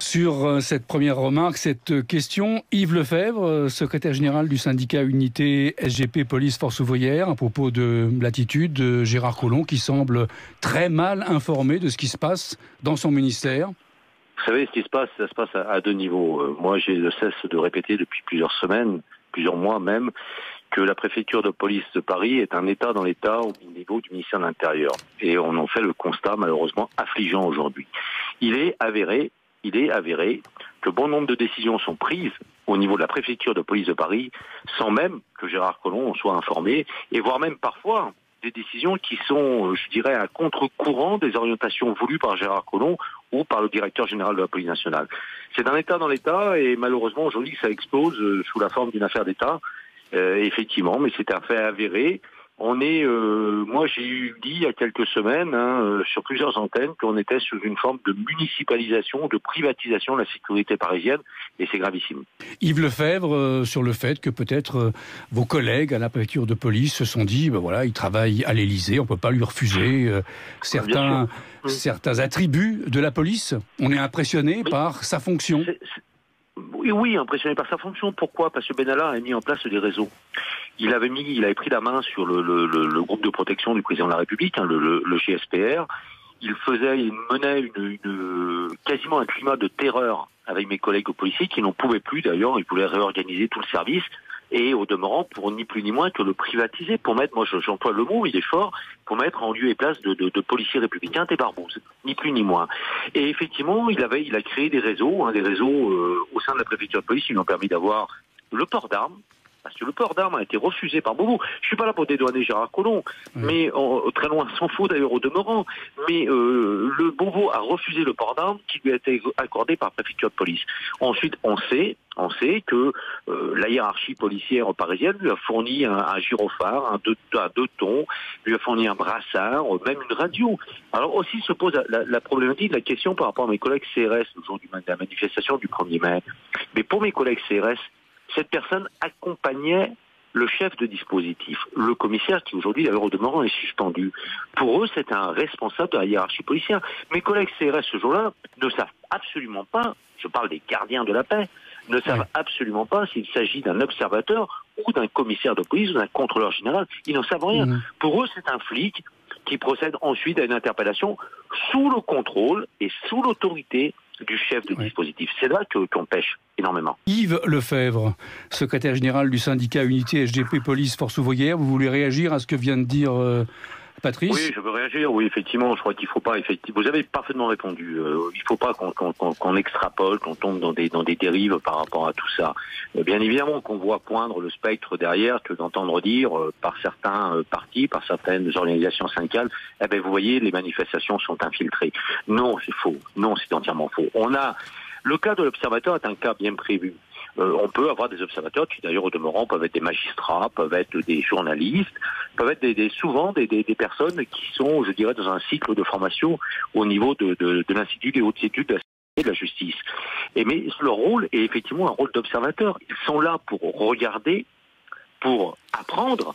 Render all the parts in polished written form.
Sur cette première remarque, cette question, Yves Lefebvre, secrétaire général du syndicat Unité SGP Police Force Ouvrière, à propos de l'attitude de Gérard Collomb qui semble très mal informé de ce qui se passe dans son ministère. Vous savez, ce qui se passe, ça se passe à deux niveaux. Moi, j'ai ne cesse de répéter depuis plusieurs semaines, plusieurs mois même, que la préfecture de police de Paris est un État dans l'État au niveau du ministère de l'Intérieur. Et on en fait le constat malheureusement affligeant aujourd'hui. Il est avéré que bon nombre de décisions sont prises au niveau de la préfecture de police de Paris sans même que Gérard Collomb en soit informé, et voire même parfois des décisions qui sont, je dirais, à contre-courant des orientations voulues par Gérard Collomb ou par le directeur général de la police nationale. C'est un État dans l'État et malheureusement aujourd'hui ça explose sous la forme d'une affaire d'État. Effectivement, mais c'est un fait avéré. Moi j'ai dit il y a quelques semaines sur plusieurs antennes qu'on était sous une forme de municipalisation, de privatisation de la sécurité parisienne, et c'est gravissime. Yves Lefebvre, sur le fait que peut-être vos collègues à la préfecture de police se sont dit, voilà, il travaille à l'Élysée, on peut pas lui refuser certains attributs de la police. On est impressionné par sa fonction. Oui, impressionné par sa fonction. Pourquoi ? Parce que Benalla a mis en place des réseaux. Il avait pris la main sur le groupe de protection du président de la République, le GSPR. Il menait quasiment un climat de terreur avec mes collègues policiers qui n'en pouvaient plus d'ailleurs. Ils voulaient réorganiser tout le service et au demeurant pour ni plus ni moins que le privatiser, pour mettre, moi j'emploie le mot, il est fort, pour mettre en lieu et place de policiers républicains des barbouzes, ni plus ni moins. Et effectivement, il a créé des réseaux au sein de la préfecture de police qui lui ont permis d'avoir le port d'armes. Parce que le port d'armes a été refusé par beaucoup. Je suis pas là pour dédouaner Gérard Collomb, mais très loin s'en faut d'ailleurs au demeurant. Mais le Beauvau a refusé le port d'armes qui lui a été accordé par la préfecture de police. Ensuite, on sait que la hiérarchie policière parisienne lui a fourni un gyrophare, un deux tons, lui a fourni un brassard, même une radio. Alors aussi se pose la problématique, la question par rapport à mes collègues CRS le jour de la manifestation du 1er mai. Mais pour mes collègues CRS, cette personne accompagnait le chef de dispositif, le commissaire qui aujourd'hui d'ailleurs au demeurant est suspendu. Pour eux, c'est un responsable de la hiérarchie policière. Mes collègues CRS ce jour-là ne savent absolument pas, je parle des gardiens de la paix, ne savent absolument pas s'il s'agit d'un observateur ou d'un commissaire de police ou d'un contrôleur général. Ils n'en savent rien. Pour eux, c'est un flic qui procède ensuite à une interpellation sous le contrôle et sous l'autorité du chef de dispositif. C'est là qu'on pêche énormément. Yves Lefebvre, secrétaire général du syndicat Unité SGP Police Force Ouvrière, vous voulez réagir à ce que vient de dire Patrice ? Oui, je veux réagir. Oui, effectivement, je crois qu'il faut pas. Vous avez parfaitement répondu. Il faut pas qu'on extrapole, qu'on tombe dans des dérives par rapport à tout ça. Bien évidemment qu'on voit poindre le spectre derrière, que d'entendre dire par certains partis, par certaines organisations syndicales, vous voyez, les manifestations sont infiltrées. Non, c'est faux. Non, c'est entièrement faux. Le cas de l'observateur est un cas bien prévu. On peut avoir des observateurs qui d'ailleurs au demeurant peuvent être des magistrats, peuvent être des journalistes, peuvent être souvent des personnes qui sont, je dirais, dans un cycle de formation au niveau de l'Institut des hautes études de la justice. Mais leur rôle est effectivement un rôle d'observateur. Ils sont là pour regarder, pour apprendre,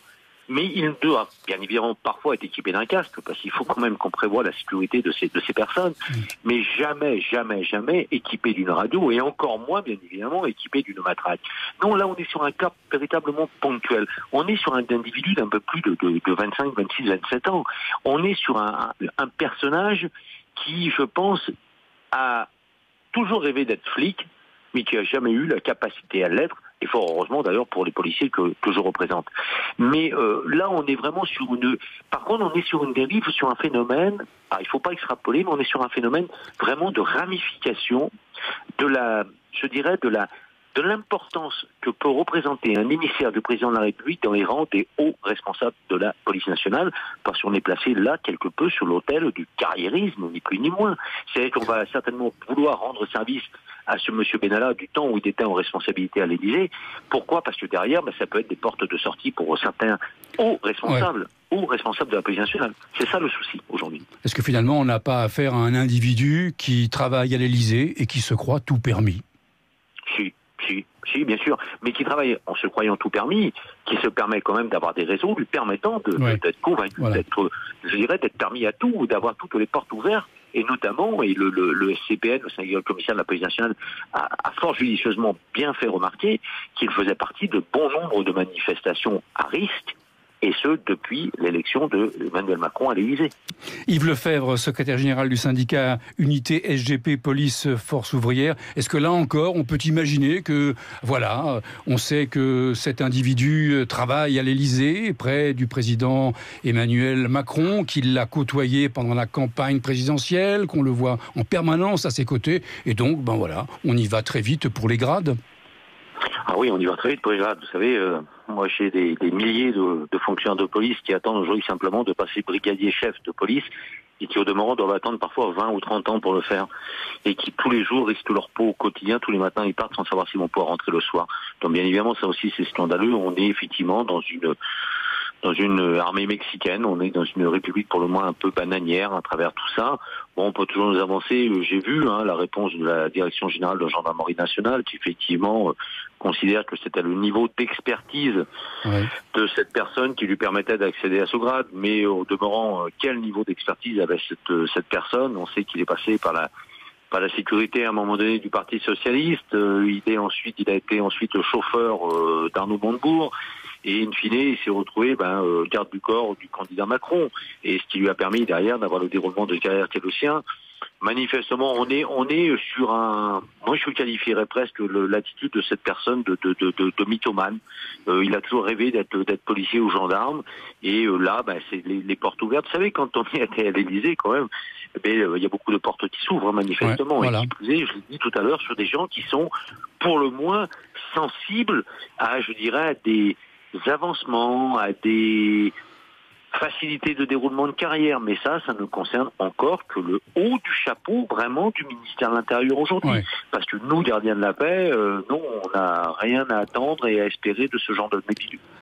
mais ils doivent bien évidemment parfois être équipés d'un casque, parce qu'il faut quand même qu'on prévoie la sécurité de ces personnes, mais jamais équipés d'une radio, et encore moins bien évidemment équipés d'une matraque. Non, là on est sur un cas véritablement ponctuel. On est sur un individu d'un peu plus de 25, 26, 27 ans. On est sur un personnage qui, je pense, a toujours rêvé d'être flic, mais qui n'a jamais eu la capacité à l'être, et fort heureusement d'ailleurs pour les policiers que je représente. Mais là, on est vraiment Par contre, on est sur une dérive, sur un phénomène, il ne faut pas extrapoler, mais on est sur un phénomène vraiment de ramification de l'importance que peut représenter un émissaire du président de la République dans les rangs des hauts responsables de la police nationale, parce qu'on est placé là quelque peu sur l'autel du carriérisme, ni plus ni moins. C'est-à-dire qu'on va certainement vouloir rendre service à ce monsieur Benalla du temps où il était en responsabilité à l'Élysée. Pourquoi ? Parce que derrière, ça peut être des portes de sortie pour certains hauts responsables de la police nationale. C'est ça le souci aujourd'hui. Est-ce que finalement on n'a pas affaire à un individu qui travaille à l'Élysée et qui se croit tout permis ? Si, bien sûr, mais qui travaille en se croyant tout permis, qui se permet quand même d'avoir des réseaux lui permettant d'être convaincu, d'être permis à tout, d'avoir toutes les portes ouvertes et notamment, et le SCPN, le syndicat commissaire de la police nationale, a fort judicieusement bien fait remarquer qu'il faisait partie de bon nombre de manifestations à risque, et ce, depuis l'élection d'Emmanuel Macron à l'Élysée. Yves Lefebvre, secrétaire général du syndicat Unité SGP Police Force Ouvrière. Est-ce que là encore, on peut imaginer que, voilà, on sait que cet individu travaille à l'Élysée, près du président Emmanuel Macron, qu'il l'a côtoyé pendant la campagne présidentielle, qu'on le voit en permanence à ses côtés, et donc, ben voilà, on y va très vite pour les grades. Ah oui, on y va très vite pour les grades. Vous savez, moi j'ai des milliers de fonctionnaires de police qui attendent aujourd'hui simplement de passer brigadier-chef de police et qui au demeurant doivent attendre parfois 20 ou 30 ans pour le faire et qui tous les jours risquent leur peau au quotidien. Tous les matins ils partent sans savoir s'ils vont pouvoir rentrer le soir. Donc bien évidemment ça aussi c'est scandaleux. On est effectivement dans une armée mexicaine, on est dans une république pour le moins un peu bananière à travers tout ça. Bon, on peut toujours nous avancer. J'ai vu la réponse de la Direction générale de la gendarmerie nationale qui effectivement considère que c'était le niveau d'expertise de cette personne qui lui permettait d'accéder à ce grade. Mais au demeurant, quel niveau d'expertise avait cette personne? On sait qu'il est passé par la sécurité à un moment donné du Parti socialiste. Il a été ensuite le chauffeur d'Arnaud Montebourg. Et in fine, il s'est retrouvé garde du corps du candidat Macron. Et ce qui lui a permis derrière d'avoir le déroulement de carrière qui est le sien. Manifestement, on est sur moi je qualifierais presque l'attitude de cette personne de mythomane. Il a toujours rêvé d'être policier ou gendarme. Et là, c'est les portes ouvertes. Vous savez, quand on est à l'Élysée, quand même, il y a beaucoup de portes qui s'ouvrent, manifestement. Ouais, voilà. Et qui plus est, je l'ai dit tout à l'heure, sur des gens qui sont, pour le moins, sensibles à, je dirais, à des avancements, à des facilités de déroulement de carrière, mais ça ne concerne encore que le haut du chapeau vraiment du ministère de l'Intérieur aujourd'hui. Ouais. Parce que nous, gardiens de la paix, non, on n'a rien à attendre et à espérer de ce genre de métier.